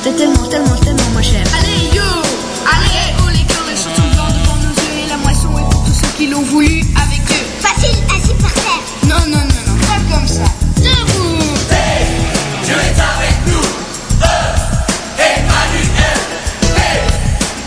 T'es tellement, tellement, tellement moins cher. Allez yo, allez haut les cœurs, les chansons blancs devant nos yeux et la moisson est pour tous ceux qui l'ont voulu avec eux. Facile, assis par terre. Non, non, non, non, pas comme ça. Debout. Hey, Dieu est avec nous. Emmanuel. Hey,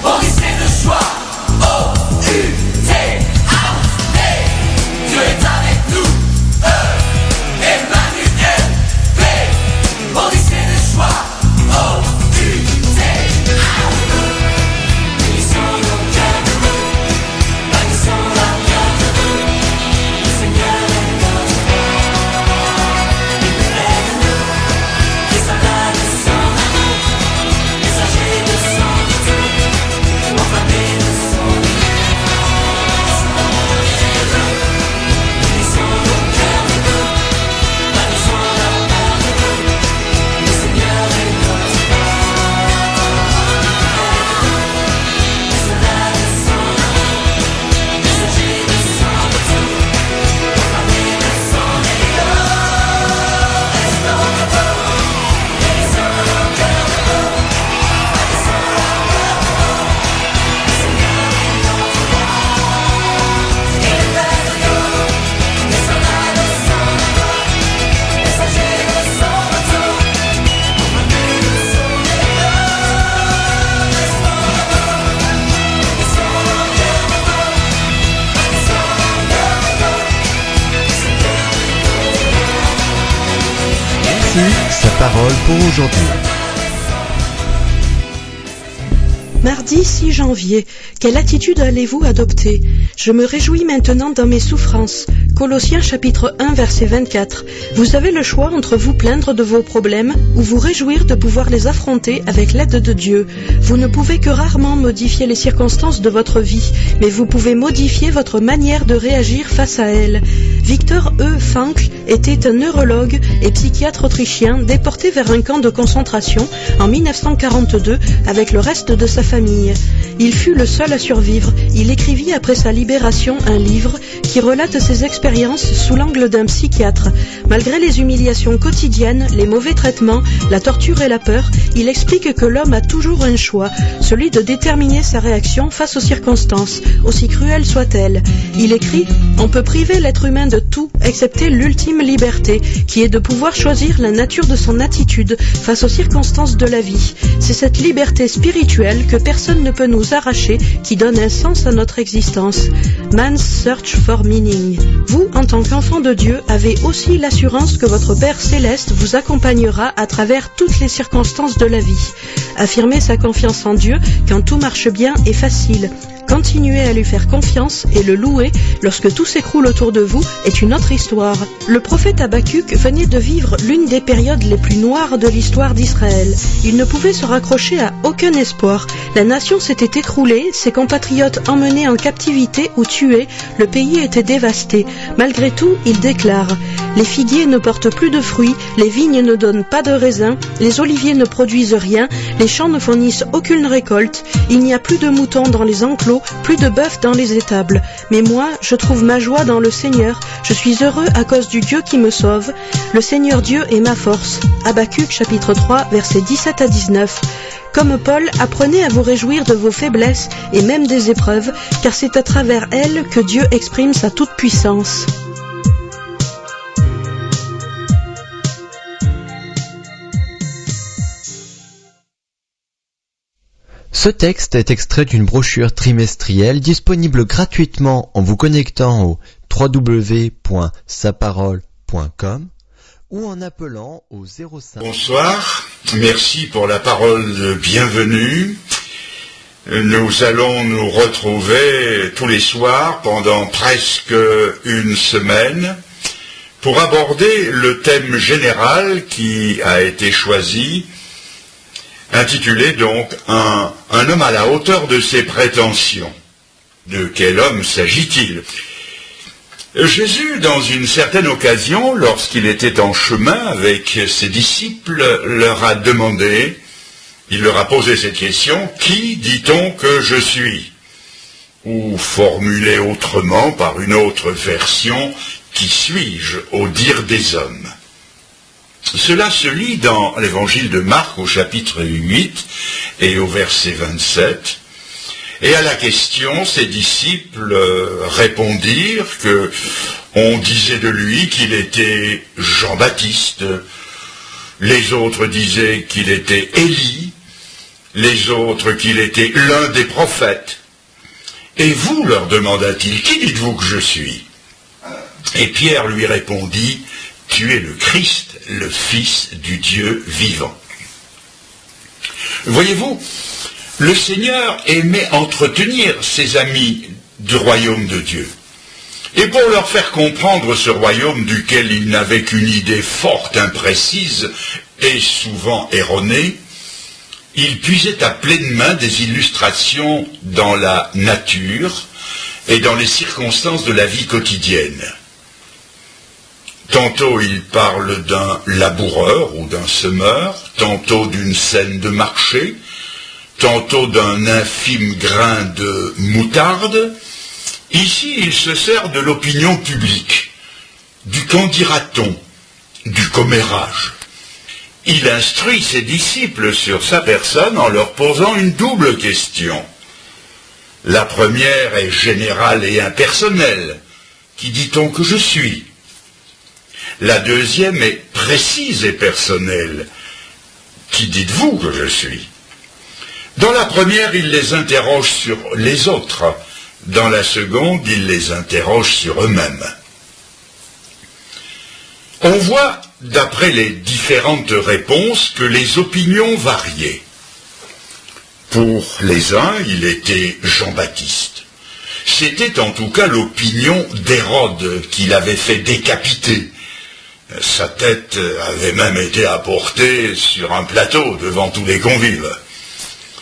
Odyssée de joie. O-U-T. Hey, Dieu est avec nous. Emmanuel. Hey, Odyssée de joie. O-U-T. Bénissons nos cœurs heureux. Bannissons la cœur heureux. Le Seigneur est notre roi. Il nous aide-nous. Les soldats de son amour. Messagers de son retour. Enflammés de son Bénissons nos cœurs heureux. Bannissons la peur heureux. Le Seigneur est notre roi. Les soldats de son amour. Messagers de son retour. Enflammés de son Voici sa parole pour aujourd'hui. Mardi 6 janvier, quelle attitude allez-vous adopter? Je me réjouis maintenant dans mes souffrances. Colossiens chapitre 1 verset 24. Vous avez le choix entre vous plaindre de vos problèmes ou vous réjouir de pouvoir les affronter avec l'aide de Dieu. Vous ne pouvez que rarement modifier les circonstances de votre vie, mais vous pouvez modifier votre manière de réagir face à elles. Victor E. Frankl était un neurologue et psychiatre autrichien déporté vers un camp de concentration en 1942 avec le reste de sa famille. Il fut le seul à survivre. Il écrivit après sa libération un livre qui relate ses expériences sous l'angle d'un psychiatre. Malgré les humiliations quotidiennes, les mauvais traitements, la torture et la peur, il explique que l'homme a toujours un choix, celui de déterminer sa réaction face aux circonstances, aussi cruelles soient-elles. Il écrit « On peut priver l'être humain de tout, excepté l'ultime liberté, qui est de pouvoir choisir la nature de son attitude face aux circonstances de la vie. C'est cette liberté spirituelle que personne ne peut nous arracher qui donne un sens à notre existence. Man's Search for Meaning. Vous, en tant qu'enfant de Dieu, avez aussi l'assurance que votre Père Céleste vous accompagnera à travers toutes les circonstances de la vie. Affirmer sa confiance en Dieu quand tout marche bien est facile. Continuer à lui faire confiance et le louer lorsque tout s'écroule autour de vous est une autre histoire. Le prophète Habakkuk venait de vivre l'une des périodes les plus noires de l'histoire d'Israël. Il ne pouvait se raccrocher à aucun espoir. La nation s'était écroulée, ses compatriotes emmenés en captivité ou tués, le pays était dévasté. Malgré tout, il déclare « Les figuiers ne portent plus de fruits, les vignes ne donnent pas de raisins, les oliviers ne produisent rien, les champs ne fournissent aucune récolte, il n'y a plus de moutons dans les enclos, plus de bœufs dans les étables. Mais moi, je trouve ma joie dans le Seigneur. Je suis heureux à cause du Dieu qui me sauve. Le Seigneur Dieu est ma force. » Habakkuk chapitre 3, versets 17 à 19. Comme Paul, apprenez à vous réjouir de vos faiblesses et même des épreuves, car c'est à travers elles que Dieu exprime sa toute-puissance. Ce texte est extrait d'une brochure trimestrielle disponible gratuitement en vous connectant au www.saparole.com ou en appelant au 05. Bonsoir, merci pour la parole de bienvenue. Nous allons nous retrouver tous les soirs pendant presque une semaine pour aborder le thème général qui a été choisi, intitulé donc un homme à la hauteur de ses prétentions. De quel homme s'agit-il ? Jésus, dans une certaine occasion, lorsqu'il était en chemin avec ses disciples, leur a demandé, il leur a posé cette question, « Qui dit-on que je suis ?» Ou formulé autrement par une autre version, « Qui suis-je au dire des hommes ?» Cela se lit dans l'évangile de Marc au chapitre 8 et au verset 27. Et à la question, ses disciples répondirent que on disait de lui qu'il était Jean-Baptiste, les autres disaient qu'il était Élie, les autres qu'il était l'un des prophètes. Et vous, leur demanda-t-il, qui dites-vous que je suis? Et Pierre lui répondit, tu es le Christ, le Fils du Dieu vivant. Voyez-vous, le Seigneur aimait entretenir ses amis du royaume de Dieu. Et pour leur faire comprendre ce royaume duquel il n'avait qu'une idée forte, imprécise et souvent erronée, il puisait à pleine main des illustrations dans la nature et dans les circonstances de la vie quotidienne. Tantôt il parle d'un laboureur ou d'un semeur, tantôt d'une scène de marché, tantôt d'un infime grain de moutarde. Ici, il se sert de l'opinion publique, du qu'en dira-t-on, du commérage. Il instruit ses disciples sur sa personne en leur posant une double question. La première est générale et impersonnelle. Qui dit-on que je suis? La deuxième est précise et personnelle. Qui dites-vous que je suis? Dans la première, il les interroge sur les autres. Dans la seconde, il les interroge sur eux-mêmes. On voit, d'après les différentes réponses, que les opinions variaient. Pour les uns, il était Jean-Baptiste. C'était en tout cas l'opinion d'Hérode qui l'avait fait décapiter. Sa tête avait même été apportée sur un plateau devant tous les convives.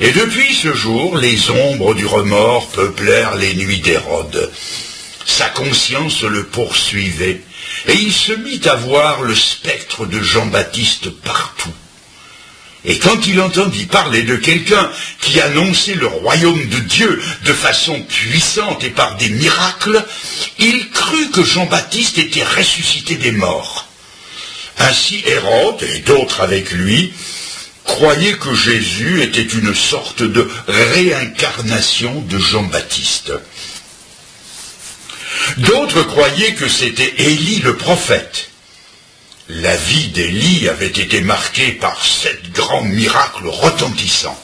Et depuis ce jour, les ombres du remords peuplèrent les nuits d'Hérode. Sa conscience le poursuivait, et il se mit à voir le spectre de Jean-Baptiste partout. Et quand il entendit parler de quelqu'un qui annonçait le royaume de Dieu de façon puissante et par des miracles, il crut que Jean-Baptiste était ressuscité des morts. Ainsi Hérode, et d'autres avec lui, croyaient que Jésus était une sorte de réincarnation de Jean-Baptiste. D'autres croyaient que c'était Élie le prophète. La vie d'Élie avait été marquée par 7 grands miracles retentissants.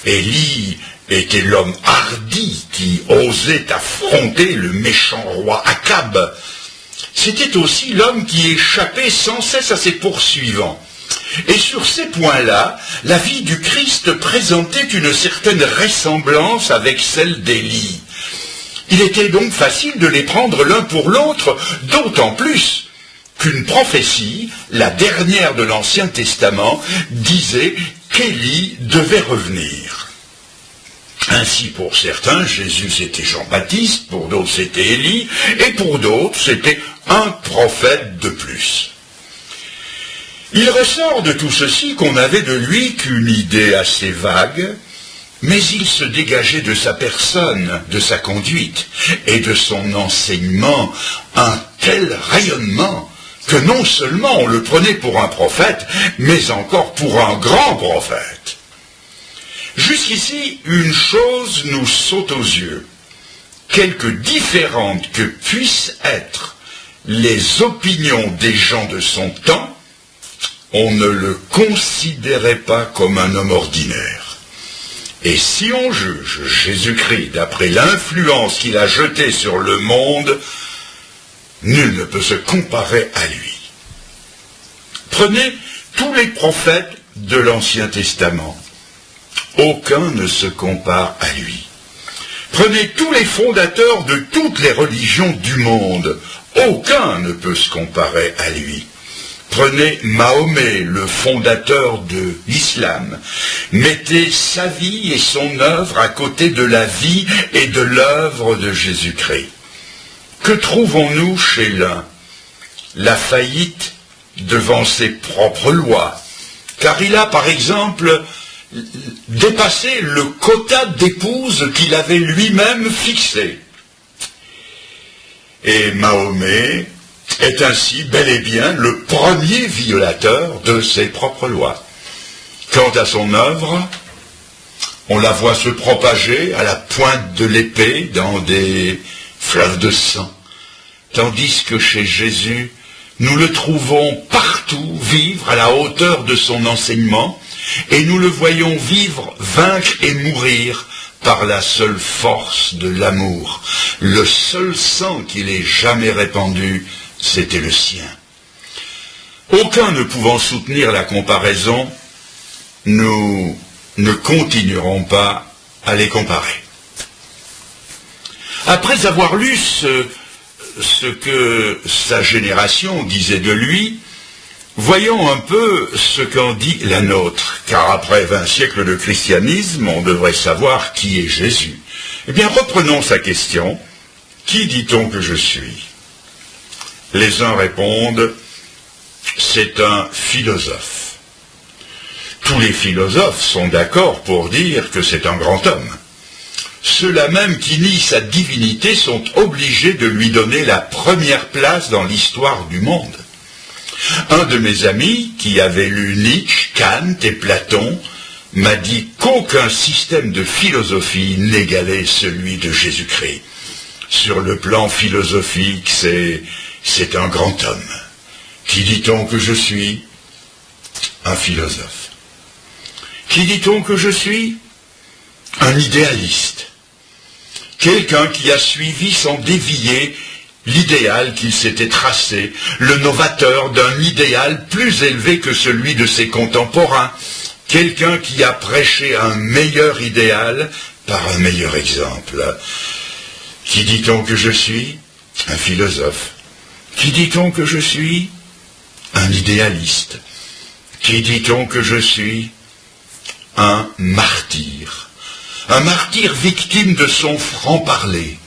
Élie était l'homme hardi qui osait affronter le méchant roi Akab. C'était aussi l'homme qui échappait sans cesse à ses poursuivants. Et sur ces points-là, la vie du Christ présentait une certaine ressemblance avec celle d'Élie. Il était donc facile de les prendre l'un pour l'autre, d'autant plus qu'une prophétie, la dernière de l'Ancien Testament, disait qu'Élie devait revenir. Ainsi, pour certains, Jésus c'était Jean-Baptiste, pour d'autres c'était Élie, et pour d'autres c'était un prophète de plus. Il ressort de tout ceci qu'on n'avait de lui qu'une idée assez vague, mais il se dégageait de sa personne, de sa conduite et de son enseignement un tel rayonnement que non seulement on le prenait pour un prophète, mais encore pour un grand prophète. Jusqu'ici, une chose nous saute aux yeux. Quelque différentes que puissent être les opinions des gens de son temps, on ne le considérait pas comme un homme ordinaire. Et si on juge Jésus-Christ d'après l'influence qu'il a jetée sur le monde, nul ne peut se comparer à lui. Prenez tous les prophètes de l'Ancien Testament. Aucun ne se compare à lui. Prenez tous les fondateurs de toutes les religions du monde. Aucun ne peut se comparer à lui. Prenez Mahomet, le fondateur de l'islam. Mettez sa vie et son œuvre à côté de la vie et de l'œuvre de Jésus-Christ. Que trouvons-nous chez l'un? La faillite devant ses propres lois. Car il a, par exemple, dépassé le quota d'épouses qu'il avait lui-même fixé. Et Mahomet est ainsi bel et bien le premier violateur de ses propres lois. Quant à son œuvre, on la voit se propager à la pointe de l'épée dans des fleuves de sang, tandis que chez Jésus, nous le trouvons partout vivre à la hauteur de son enseignement, et nous le voyons vivre, vaincre et mourir par la seule force de l'amour. Le seul sang qu'il ait jamais répandu, c'était le sien. Aucun ne pouvant soutenir la comparaison, nous ne continuerons pas à les comparer. Après avoir lu ce que sa génération disait de lui, voyons un peu ce qu'en dit la nôtre, car après 20 siècles de christianisme, on devrait savoir qui est Jésus. Eh bien, reprenons sa question. Qui dit-on que je suis? Les uns répondent, c'est un philosophe. Tous les philosophes sont d'accord pour dire que c'est un grand homme. Ceux-là même qui nient sa divinité sont obligés de lui donner la première place dans l'histoire du monde. Un de mes amis, qui avait lu Nietzsche, Kant et Platon, m'a dit qu'aucun système de philosophie n'égalait celui de Jésus-Christ. Sur le plan philosophique, c'est un grand homme. Qui dit-on que je suis? Un philosophe. Qui dit-on que je suis? Un idéaliste. Quelqu'un qui a suivi sans dévier l'idéal qu'il s'était tracé, le novateur d'un idéal plus élevé que celui de ses contemporains, quelqu'un qui a prêché un meilleur idéal par un meilleur exemple. Qui dit-on que je suis? Un philosophe. Qui dit-on que je suis? Un idéaliste. Qui dit-on que je suis? Un martyr. Un martyr victime de son franc-parler.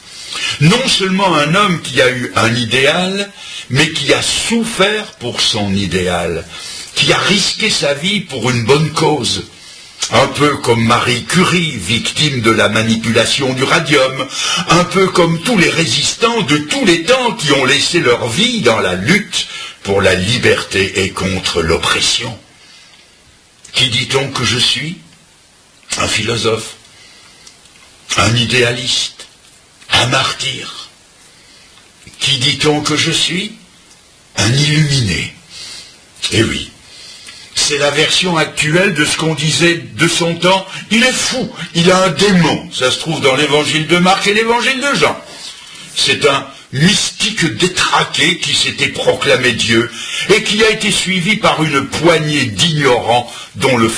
Non seulement un homme qui a eu un idéal, mais qui a souffert pour son idéal, qui a risqué sa vie pour une bonne cause. Un peu comme Marie Curie, victime de la manipulation du radium, un peu comme tous les résistants de tous les temps qui ont laissé leur vie dans la lutte pour la liberté et contre l'oppression. Qui dit-on que je suis? Un philosophe, un idéaliste, un martyr. Qui dit-on que je suis? Un illuminé. Eh oui, c'est la version actuelle de ce qu'on disait de son temps. Il est fou, il a un démon. Ça se trouve dans l'évangile de Marc et l'évangile de Jean. C'est un mystique détraqué qui s'était proclamé Dieu et qui a été suivi par une poignée d'ignorants dont le